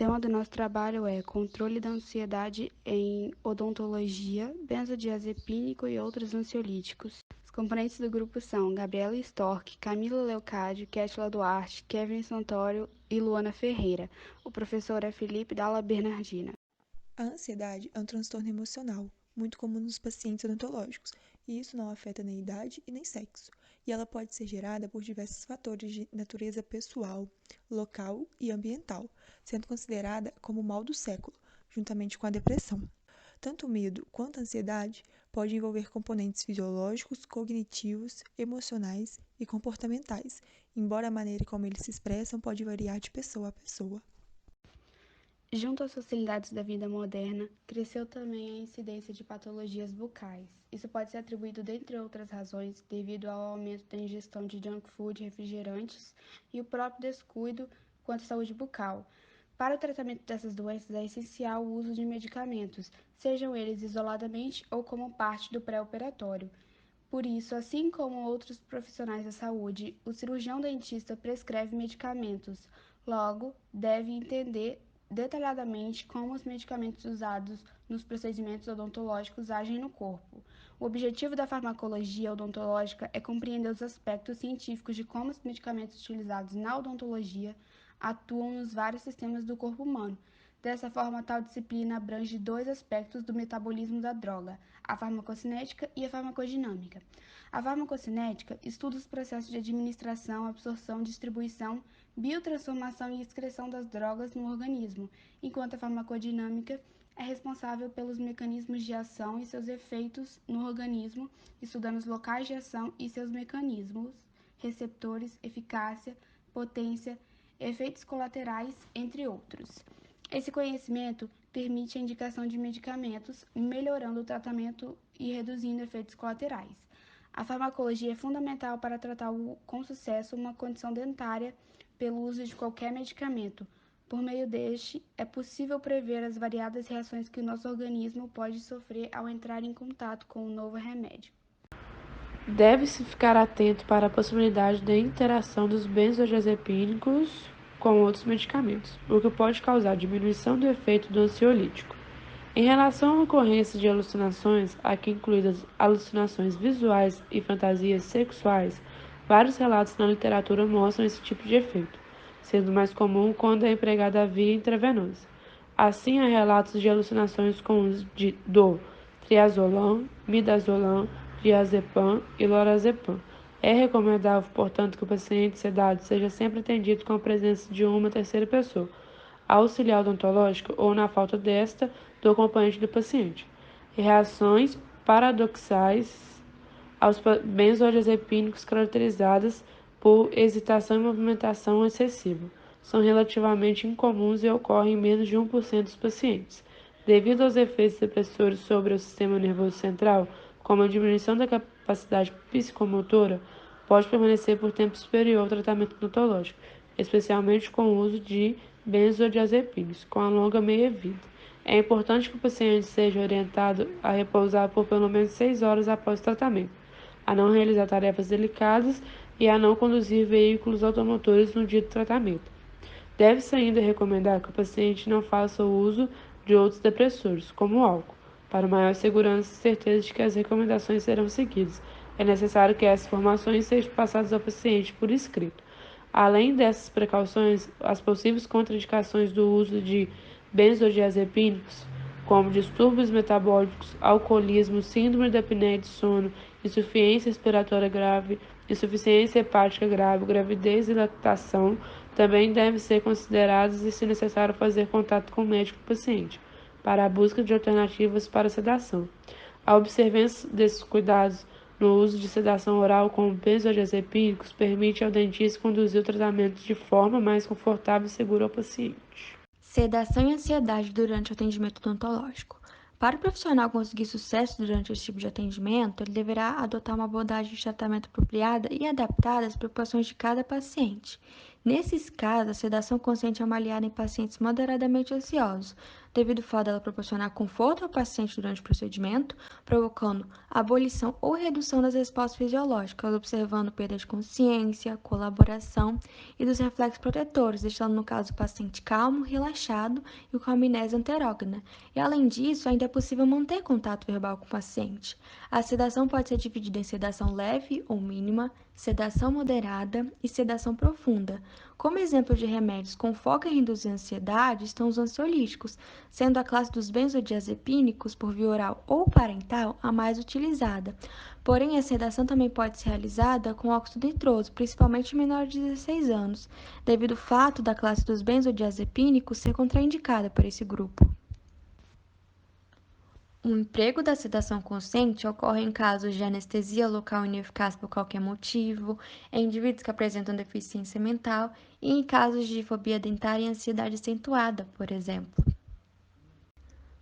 tema do nosso trabalho é Controle da Ansiedade em Odontologia, Benzodiazepínico e outros ansiolíticos. Os componentes do grupo são Gabriela Storck, Camila Leocádio, Kétila Duarte, Kevin Santoro e Luana Ferreira. O professor é Felipe Dalla Bernardina. A ansiedade é um transtorno emocional, muito comum nos pacientes odontológicos, e isso não afeta nem idade e nem sexo, e ela pode ser gerada por diversos fatores de natureza pessoal, local e ambiental, sendo considerada como o mal do século, juntamente com a depressão. Tanto o medo quanto a ansiedade podem envolver componentes fisiológicos, cognitivos, emocionais e comportamentais, embora a maneira como eles se expressam pode variar de pessoa a pessoa. Junto às facilidades da vida moderna, cresceu também a incidência de patologias bucais. Isso pode ser atribuído, dentre outras razões, devido ao aumento da ingestão de junk food, refrigerantes e o próprio descuido quanto à saúde bucal. Para o tratamento dessas doenças é essencial o uso de medicamentos, sejam eles isoladamente ou como parte do pré-operatório. Por isso, assim como outros profissionais da saúde, o cirurgião dentista prescreve medicamentos. Logo, deve entender detalhadamente como os medicamentos usados nos procedimentos odontológicos agem no corpo. O objetivo da farmacologia odontológica é compreender os aspectos científicos de como os medicamentos utilizados na odontologia atuam nos vários sistemas do corpo humano. Dessa forma, tal disciplina abrange dois aspectos do metabolismo da droga, a farmacocinética e a farmacodinâmica. A farmacocinética estuda os processos de administração, absorção, distribuição, biotransformação e excreção das drogas no organismo, enquanto a farmacodinâmica é responsável pelos mecanismos de ação e seus efeitos no organismo, estudando os locais de ação e seus mecanismos, receptores, eficácia, potência, efeitos colaterais, entre outros. Esse conhecimento permite a indicação de medicamentos, melhorando o tratamento e reduzindo efeitos colaterais. A farmacologia é fundamental para tratar com sucesso uma condição dentária pelo uso de qualquer medicamento. Por meio deste, é possível prever as variadas reações que o nosso organismo pode sofrer ao entrar em contato com um novo remédio. Deve-se ficar atento para a possibilidade de interação dos benzodiazepínicos com outros medicamentos, o que pode causar diminuição do efeito do ansiolítico. Em relação à ocorrência de alucinações, aqui incluídas alucinações visuais e fantasias sexuais, vários relatos na literatura mostram esse tipo de efeito, sendo mais comum quando é empregada a via intravenosa. Assim, há relatos de alucinações com uso do triazolam, midazolam, diazepam e lorazepam. É recomendável, portanto, que o paciente sedado seja sempre atendido com a presença de uma terceira pessoa, auxiliar odontológico ou, na falta desta, do acompanhante do paciente. Reações paradoxais aos benzodiazepínicos caracterizadas por excitação e movimentação excessiva. São relativamente incomuns e ocorrem em menos de 1% dos pacientes. Devido aos efeitos depressores sobre o sistema nervoso central, como a diminuição da capacidade psicomotora, pode permanecer por tempo superior ao tratamento odontológico, especialmente com o uso de benzodiazepínicos, com a longa meia-vida. É importante que o paciente seja orientado a repousar por pelo menos 6 horas após o tratamento, a não realizar tarefas delicadas e a não conduzir veículos automotores no dia do tratamento. Deve-se ainda recomendar que o paciente não faça o uso de outros depressores, como o álcool. Para maior segurança e certeza de que as recomendações serão seguidas, é necessário que essas informações sejam passadas ao paciente por escrito. Além dessas precauções, as possíveis contraindicações do uso de benzodiazepínicos, como distúrbios metabólicos, alcoolismo, síndrome da apneia de sono, insuficiência respiratória grave, insuficiência hepática grave, gravidez e lactação, também devem ser consideradas e, se necessário, fazer contato com o médico do paciente, para a busca de alternativas para a sedação. A observância desses cuidados no uso de sedação oral com benzodiazepínicos permite ao dentista conduzir o tratamento de forma mais confortável e segura ao paciente. Sedação e ansiedade durante o atendimento odontológico. Para o profissional conseguir sucesso durante esse tipo de atendimento, ele deverá adotar uma abordagem de tratamento apropriada e adaptada às preocupações de cada paciente. Nesses casos, a sedação consciente é uma aliada em pacientes moderadamente ansiosos, devido ao fato dela proporcionar conforto ao paciente durante o procedimento, provocando abolição ou redução das respostas fisiológicas, observando perda de consciência, colaboração e dos reflexos protetores, deixando, no caso, o paciente calmo, relaxado e com amnésia enterógena. E, além disso, ainda é possível manter contato verbal com o paciente. A sedação pode ser dividida em sedação leve ou mínima, sedação moderada e sedação profunda. Como exemplo de remédios com foco em reduzir a ansiedade estão os ansiolíticos, sendo a classe dos benzodiazepínicos por via oral ou parental a mais utilizada. Porém, a sedação também pode ser realizada com óxido nitroso, principalmente em menores de 16 anos, devido ao fato da classe dos benzodiazepínicos ser contraindicada para esse grupo. O emprego da sedação consciente ocorre em casos de anestesia local ineficaz por qualquer motivo, em indivíduos que apresentam deficiência mental e em casos de fobia dentária e ansiedade acentuada, por exemplo.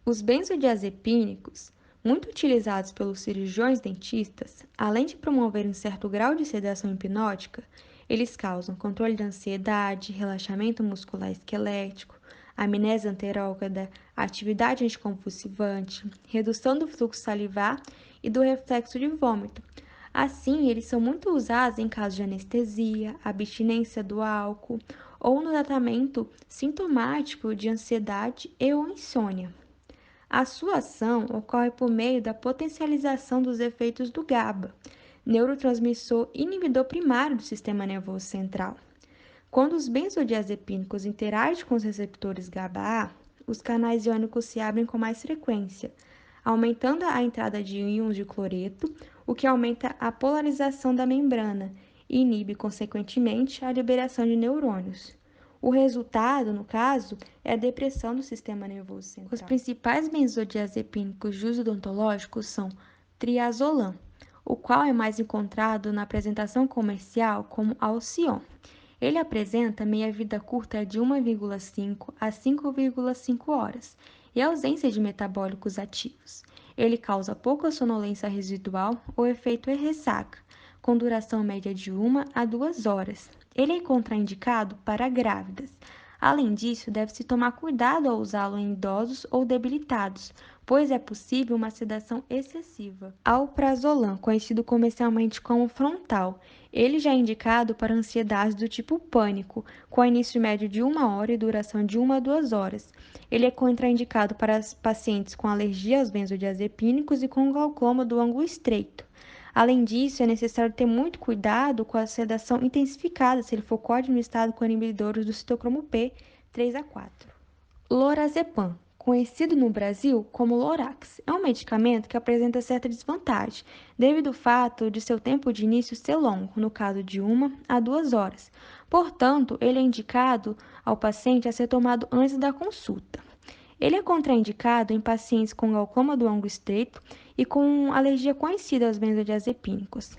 Os benzodiazepínicos, muito utilizados pelos cirurgiões dentistas, além de promover um certo grau de sedação hipnótica, eles causam controle da ansiedade, relaxamento muscular esquelético, amnésia anterógrada, atividade anticonvulsivante, redução do fluxo salivar e do reflexo de vômito. Assim, eles são muito usados em casos de anestesia, abstinência do álcool ou no tratamento sintomático de ansiedade e ou insônia. A sua ação ocorre por meio da potencialização dos efeitos do GABA, neurotransmissor inibidor primário do sistema nervoso central. Quando os benzodiazepínicos interagem com os receptores GABA-A, os canais iônicos se abrem com mais frequência, aumentando a entrada de íons de cloreto, o que aumenta a polarização da membrana e inibe, consequentemente, a liberação de neurônios. O resultado, no caso, é a depressão do sistema nervoso central. Os principais benzodiazepínicos de uso odontológico são triazolam, o qual é mais encontrado na apresentação comercial como Alcion. Ele apresenta meia-vida curta de 1,5 a 5,5 horas e ausência de metabólicos ativos. Ele causa pouca sonolência residual ou efeito ressaca, com duração média de 1 a 2 horas. Ele é contraindicado para grávidas. Além disso, deve-se tomar cuidado ao usá-lo em idosos ou debilitados, pois é possível uma sedação excessiva. Alprazolam, conhecido comercialmente como Frontal, ele já é indicado para ansiedades do tipo pânico, com início médio de 1 hora e duração de 1 a 2 horas. Ele é contraindicado para pacientes com alergia aos benzodiazepínicos e com glaucoma do ângulo estreito. Além disso, é necessário ter muito cuidado com a sedação intensificada se ele for co-administrado com inibidores do citocromo P 3 a 4. Lorazepam, conhecido no Brasil como Lorax, é um medicamento que apresenta certa desvantagem, devido ao fato de seu tempo de início ser longo, no caso de 1 a 2 horas. Portanto, ele é indicado ao paciente a ser tomado antes da consulta. Ele é contraindicado em pacientes com glaucoma do ângulo estreito e com alergia conhecida aos benzodiazepínicos.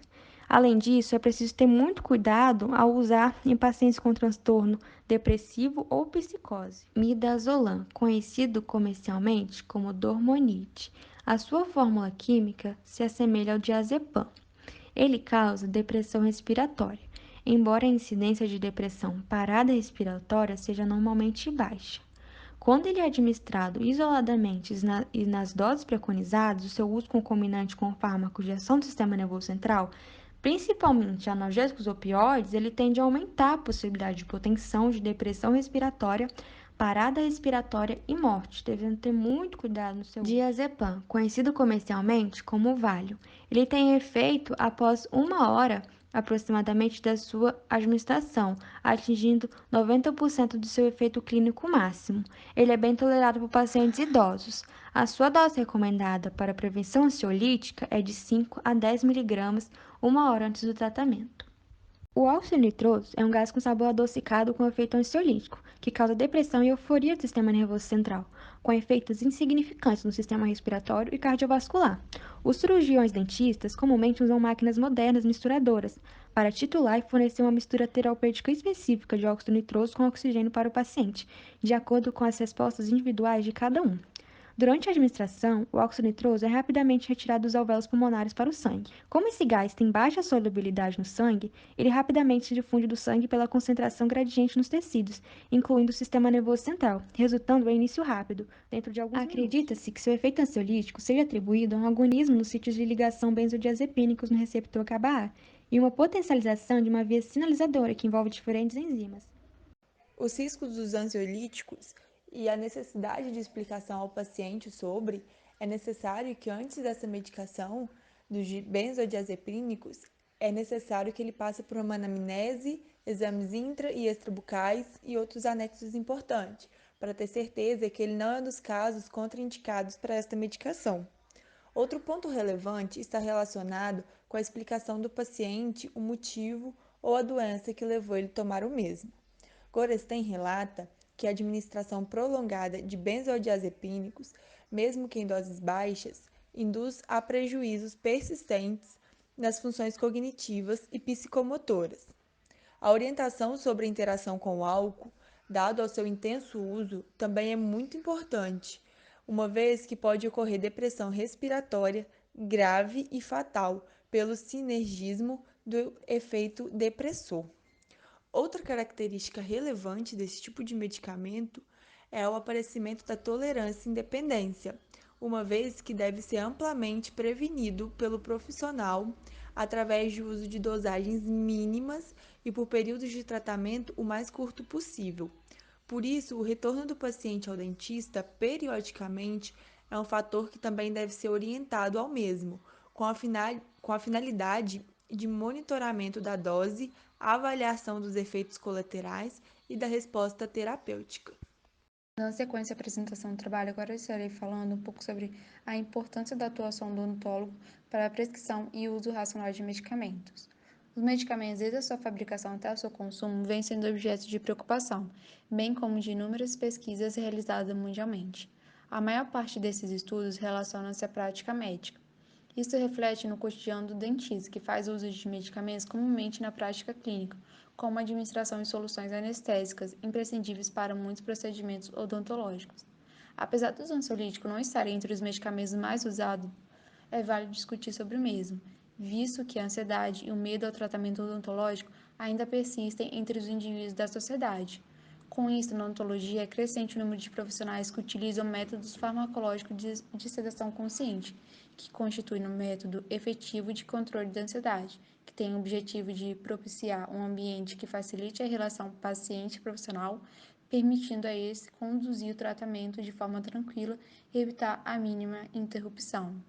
Além disso, é preciso ter muito cuidado ao usar em pacientes com transtorno depressivo ou psicose. Midazolam, conhecido comercialmente como Dormonide. A sua fórmula química se assemelha ao diazepam. Ele causa depressão respiratória, embora a incidência de depressão parada respiratória seja normalmente baixa. Quando ele é administrado isoladamente e nas doses preconizadas, o seu uso concomitante com fármacos de ação do sistema nervoso central, principalmente analgésicos opioides, ele tende a aumentar a possibilidade de hipotensão, de depressão respiratória, parada respiratória e morte, devendo ter muito cuidado no seu uso. Diazepam, conhecido comercialmente como Valium, ele tem efeito após 1 hora aproximadamente da sua administração, atingindo 90% do seu efeito clínico máximo. Ele é bem tolerado por pacientes idosos. A sua dose recomendada para prevenção ansiolítica é de 5 a 10 mg 1 hora antes do tratamento. O óxido nitroso é um gás com sabor adocicado com efeito ansiolítico, que causa depressão e euforia do sistema nervoso central, com efeitos insignificantes no sistema respiratório e cardiovascular. Os cirurgiões dentistas comumente usam máquinas modernas misturadoras para titular e fornecer uma mistura terapêutica específica de óxido nitroso com oxigênio para o paciente, de acordo com as respostas individuais de cada um. Durante a administração, o óxido nitroso é rapidamente retirado dos alvéolos pulmonares para o sangue. Como esse gás tem baixa solubilidade no sangue, ele rapidamente se difunde do sangue pela concentração gradiente nos tecidos, incluindo o sistema nervoso central, resultando em início rápido, dentro de alguns minutos. Acredita-se que seu efeito ansiolítico seja atribuído a um agonismo nos sítios de ligação benzodiazepínicos no receptor GABA-A e uma potencialização de uma via sinalizadora que envolve diferentes enzimas. Os riscos dos ansiolíticos e a necessidade de explicação ao paciente sobre é necessário que antes dessa medicação dos benzodiazepínicos é necessário que ele passe por uma anamnese, exames intra e extrabucais e outros anexos importantes, para ter certeza que ele não é um dos casos contraindicados para esta medicação. Outro ponto relevante está relacionado com a explicação do paciente o motivo ou a doença que levou ele a tomar o mesmo. Goresten relata que a administração prolongada de benzodiazepínicos, mesmo que em doses baixas, induz a prejuízos persistentes nas funções cognitivas e psicomotoras. A orientação sobre a interação com o álcool, dado ao seu intenso uso, também é muito importante, uma vez que pode ocorrer depressão respiratória grave e fatal pelo sinergismo do efeito depressor. Outra característica relevante desse tipo de medicamento é o aparecimento da tolerância e independência, uma vez que deve ser amplamente prevenido pelo profissional através do uso de dosagens mínimas e por períodos de tratamento o mais curto possível. Por isso, o retorno do paciente ao dentista periodicamente é um fator que também deve ser orientado ao mesmo, com a finalidade de monitoramento da dose, avaliação dos efeitos colaterais e da resposta terapêutica. Na sequência da apresentação do trabalho, agora eu estarei falando um pouco sobre a importância da atuação do odontólogo para a prescrição e uso racional de medicamentos. Os medicamentos, desde a sua fabricação até o seu consumo, vêm sendo objeto de preocupação, bem como de inúmeras pesquisas realizadas mundialmente. A maior parte desses estudos relaciona-se à prática médica. Isso reflete no cotidiano do dentista, que faz uso de medicamentos comumente na prática clínica, como a administração de soluções anestésicas, imprescindíveis para muitos procedimentos odontológicos. Apesar dos ansiolíticos não estarem entre os medicamentos mais usados, é válido discutir sobre o mesmo, visto que a ansiedade e o medo ao tratamento odontológico ainda persistem entre os indivíduos da sociedade. Com isso, na odontologia, é crescente o número de profissionais que utilizam métodos farmacológicos de sedação consciente, que constituem um método efetivo de controle da ansiedade, que tem o objetivo de propiciar um ambiente que facilite a relação paciente-profissional, permitindo a esse conduzir o tratamento de forma tranquila e evitar a mínima interrupção.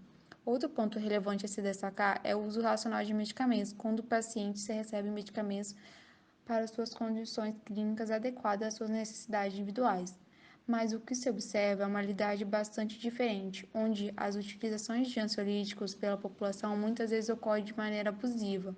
Outro ponto relevante a se destacar é o uso racional de medicamentos, quando o paciente se recebe medicamentos para suas condições clínicas adequadas às suas necessidades individuais. Mas o que se observa é uma realidade bastante diferente, onde as utilizações de ansiolíticos pela população muitas vezes ocorrem de maneira abusiva.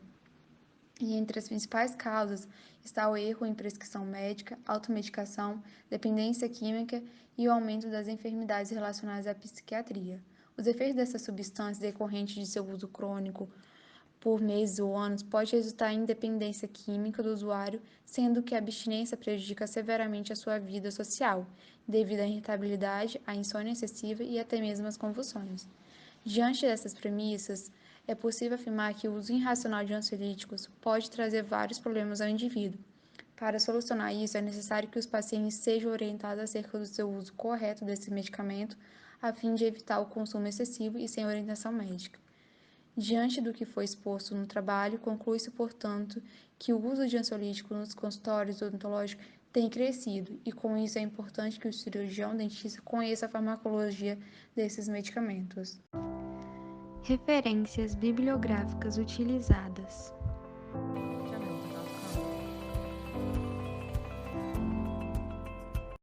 E entre as principais causas está o erro em prescrição médica, automedicação, dependência química e o aumento das enfermidades relacionadas à psiquiatria. Os efeitos dessas substâncias decorrentes de seu uso crônico por meses ou anos pode resultar em dependência química do usuário, sendo que a abstinência prejudica severamente a sua vida social, devido à irritabilidade, à insônia excessiva e até mesmo às convulsões. Diante dessas premissas, é possível afirmar que o uso irracional de ansiolíticos pode trazer vários problemas ao indivíduo. Para solucionar isso, é necessário que os pacientes sejam orientados acerca do seu uso correto desse medicamento, a fim de evitar o consumo excessivo e sem orientação médica. Diante do que foi exposto no trabalho, conclui-se, portanto, que o uso de ansiolíticos nos consultórios odontológicos tem crescido e, com isso, é importante que o cirurgião dentista conheça a farmacologia desses medicamentos. Referências bibliográficas utilizadas.